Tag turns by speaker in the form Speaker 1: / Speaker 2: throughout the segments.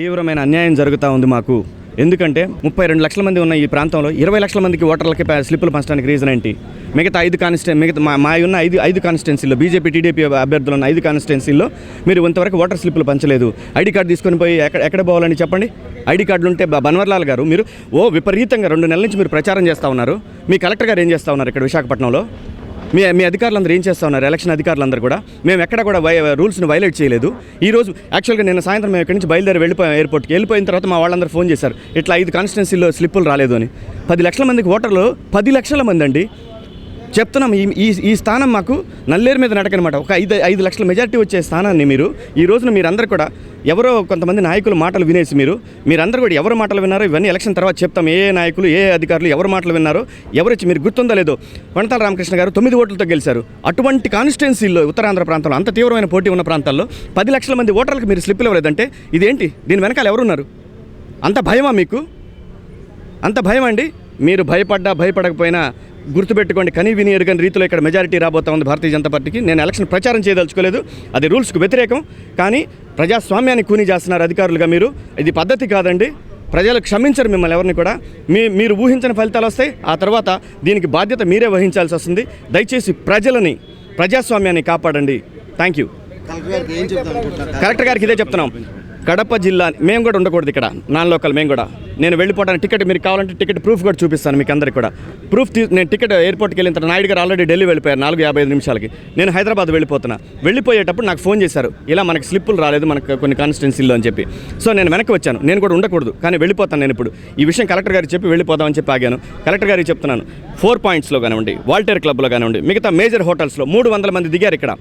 Speaker 1: తీవ్రమైన అన్యాయం జరుగుతూ ఉంది మాకు. ఎందుకంటే 32 లక్షల మంది ఉన్న ఈ ప్రాంతంలో 20 లక్షల మందికి ఓటర్లకి స్లిప్పులు పంచడానికి రీజన్ ఏంటి? మిగతా మా ఉన్న ఐదు కాన్స్టిట్యున్సీల్లో బీజేపీ టీడీపీ అభ్యర్థులు ఉన్న 5 కాన్స్టిట్యున్సీల్లో మీరు ఇంతవరకు ఓటర్ స్లిప్పులు పంచలేదు. ఐడి కార్డు తీసుకొని పోయి ఎక్కడ పోవాలని చెప్పండి. ఐడి కార్డులు ఉంటే బన్వర్లాల్ గారు మీరు విపరీతంగా 2 నెలల నుంచి మీరు ప్రచారం చేస్తూ ఉన్నారు. మీ కలెక్టర్ గారు ఏం చేస్తూ ఉన్నారు ఇక్కడ విశాఖపట్నంలో? మీ అధికారులందరూ ఏం చేస్తూ ఉన్నారు? ఎలక్షన్ అధికారులందరూ కూడా మేము ఎక్కడ కూడా రూల్స్ని వైలేట్ చేయలేదు. ఈరోజు యాక్చువల్గా నేను సాయంత్రం మేము ఇక్కడి నుంచి బయలుదేరి వెళ్ళిపోయాం ఎయిర్పోర్ట్కి. వెళ్ళిపోయిన తర్వాత మా వాళ్ళందరూ ఫోన్ చేశారు, ఇట్లా 5 కాన్స్టిట్యున్సీల్లో స్లిప్పులు రాలేదు అని. 10 లక్షల మందికి ఓటర్లు 10 లక్షల మంది అండి చెప్తున్నాం. ఈ స్థానం మాకు నల్లేరు మీద నడకనమాట. ఒక 5 లక్షల మెజారిటీ వచ్చే స్థానాన్ని మీరు ఈ రోజున మీరందరూ కూడా ఎవరో కొంతమంది నాయకుల మాటలు వినేసి మీరందరూ కూడా ఎవరు మాటలు విన్నారో ఇవన్నీ ఎలక్షన్ తర్వాత చెప్తాం. ఏ నాయకులు ఏ అధికారులు ఎవరు మాటలు విన్నారో ఎవరొచ్చి మీరు గుర్తుందో లేదో. కొణతాల రామకృష్ణ గారు 9 ఓట్లతో గెలిచారు. అటువంటి కాన్స్టిట్యున్సీల్లో ఉత్తరాంధ్ర ప్రాంతంలో అంత తీవ్రమైన పోటీ ఉన్న ప్రాంతాల్లో 10 లక్షల మంది ఓటర్లకు మీరు స్లిప్పులు ఇవ్వలేదంటే ఇదేంటి? దీని వెనకాల ఎవరున్నారు? అంత భయమా మీకు? అంత భయం అండి. మీరు భయపడకపోయినా గుర్తుపెట్టుకోండి, కనీ విని ఎరుగని రీతిలో ఇక్కడ మెజారిటీ రాబోతా ఉంది భారతీయ జనతా పార్టీకి. నేను ఎలక్షన్ ప్రచారం చేయదలుచుకోలేదు, అది రూల్స్కు వ్యతిరేకం. కానీ ప్రజాస్వామ్యాన్ని కూని చేస్తున్నారు అధికారులుగా మీరు. ఇది పద్ధతి కాదండి. ప్రజలు క్షమించరు మిమ్మల్ని ఎవరిని కూడా. మీరు ఊహించిన ఫలితాలు వస్తాయి, ఆ తర్వాత దీనికి బాధ్యత మీరే వహించాల్సి వస్తుంది. దయచేసి ప్రజాస్వామ్యాన్ని కాపాడండి. Thank you. కలెక్టర్ గారికి ఇదే చెప్తున్నాం. కడప జిల్లా మేము కూడా ఉండకూడదు ఇక్కడ, నాన్ లోకల్ మేము కూడా. నేను వెళ్ళిపోవడానికి టికెట్ మీరు కావాలంటే టికెట్ ప్రూఫ్ కూడా చూపిస్తాను మీకు అందరికీ కూడా. నేను టికెట్ ఎయిర్పోర్ట్కి వెళ్ళిన తర్వాత నాయుడు గారు ఆల్రెడీ ఢిల్లీ వెళ్ళిపోయారు 4:55 నిమిషాలకి. నేను హైదరాబాద్ వెళ్ళిపోయేటప్పుడు నాకు ఫోన్ చేశారు, ఇలా మనకి స్లిప్పులు రాలేదు మనకు కొన్ని కాన్స్టిట్యున్సీల్లో అని చెప్పి. సో నేను వెనక్కి వచ్చాను. నేను కూడా ఉండకూడదు కానీ వెళ్ళిపోతాను. నేను ఇప్పుడు ఈ విషయం కలెక్టర్ గారికి చెప్పి వెళ్ళిపోదామని చెప్పి ఆగాను. కలెక్టర్ గారికి చెప్తున్నాను, 4 పాయింట్స్లో కానివ్వండి, వాల్టేర్ క్లబ్లో కానివ్వండి, మిగతా మేజర్ హోటల్స్లో 300 మంది దిగారు ఇక్కడ.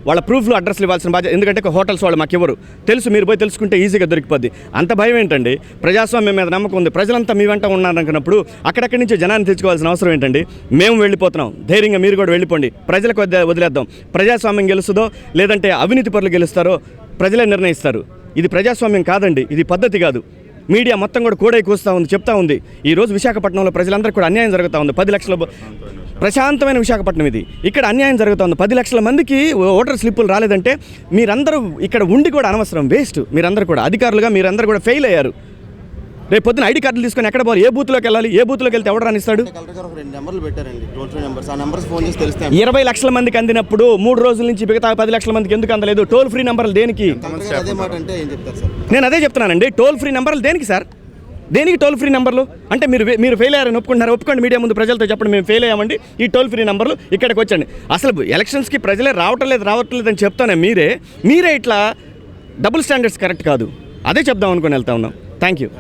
Speaker 1: వాళ్ళ ప్రూఫ్లు అడ్రస్లు ఇవ్వాల్సిన బాధ్యత. ఎందుకంటే హోటల్స్ వాళ్ళు మాకు ఎవరు తెలుసు, మీరు పోయి తెలుసుకుంటే ఈజీగా దొరికిపోద్ది. అంత భయం ఏంటండి? ప్రజాస్వామ్యం మీద నమ్మకం ఉంది, ప్రజలంతా మీ వెంట ఉన్నారనుకున్నప్పుడు అక్కడక్కడి నుంచి జనాన్ని తెచ్చుకోవాల్సిన అవసరం ఏంటండి? మేము వెళ్ళిపోతున్నాం, ధైర్యంగా మీరు కూడా వెళ్ళిపోండి. ప్రజలకు వదిలేద్దాం. ప్రజాస్వామ్యం గెలుస్తుందో లేదంటే అవినీతి పరులు గెలుస్తారో ప్రజలే నిర్ణయిస్తారు. ఇది ప్రజాస్వామ్యం కాదండి, ఇది పద్ధతి కాదు. మీడియా మొత్తం కూడా కూడై కూస్తూ ఉంది, చెప్తా ఉంది. ఈరోజు విశాఖపట్నంలో ప్రజలందరికీ కూడా అన్యాయం జరుగుతూ ఉంది. 10 లక్షల ప్రశాంతమైన విశాఖపట్నం ఇది. ఇక్కడ అన్యాయం జరుగుతుంది. 10 లక్షల మందికి ఓటర్ స్లిప్పులు రాలేదంటే మీరందరూ ఇక్కడ ఉండి కూడా అనవసరం, వేస్ట్. మీరందరూ కూడా అధికారులుగా మీరందరూ కూడా ఫెయిల్ అయ్యారు. రేపు పొద్దున ఐడి కార్డులు తీసుకొని ఎక్కడ పోవాలి? ఏ బూత్లోకి వెళ్ళాలి? ఏ బూత్లోకి వెళ్తే ఎవరు రానిస్తాడు? 20 లక్షల మందికి అందినప్పుడు 3 రోజుల నుంచి మిగతా 10 లక్షల మందికి ఎందుకు అందలేదు? టోల్ ఫ్రీ నెంబర్లు దేనికి? నేను అదే చెప్తున్నానండి. టోల్ ఫ్రీ నెంబర్లు దేనికి సార్? దేనికి టోల్ ఫ్రీ నెంబర్లు? అంటే మీరు ఫెయిల్ అయ్యారని ఒప్పుకుంటున్నారు. ఒప్పుకోండి, మీడియా ముందు ప్రజలతో చెప్పండి మేము ఫెయిల్ అయ్యామండి, ఈ టోల్ ఫ్రీ నెంబర్లు ఇక్కడికి వచ్చండి. అసలు ఎలక్షన్స్కి ప్రజలే రావట్లేదు అని చెప్తానే మీరే ఇట్లా డబుల్ స్టాండర్డ్స్ కరెక్ట్ కాదు. అదే చెప్దాం అనుకుని వెళ్తా ఉన్నాం. Thank you.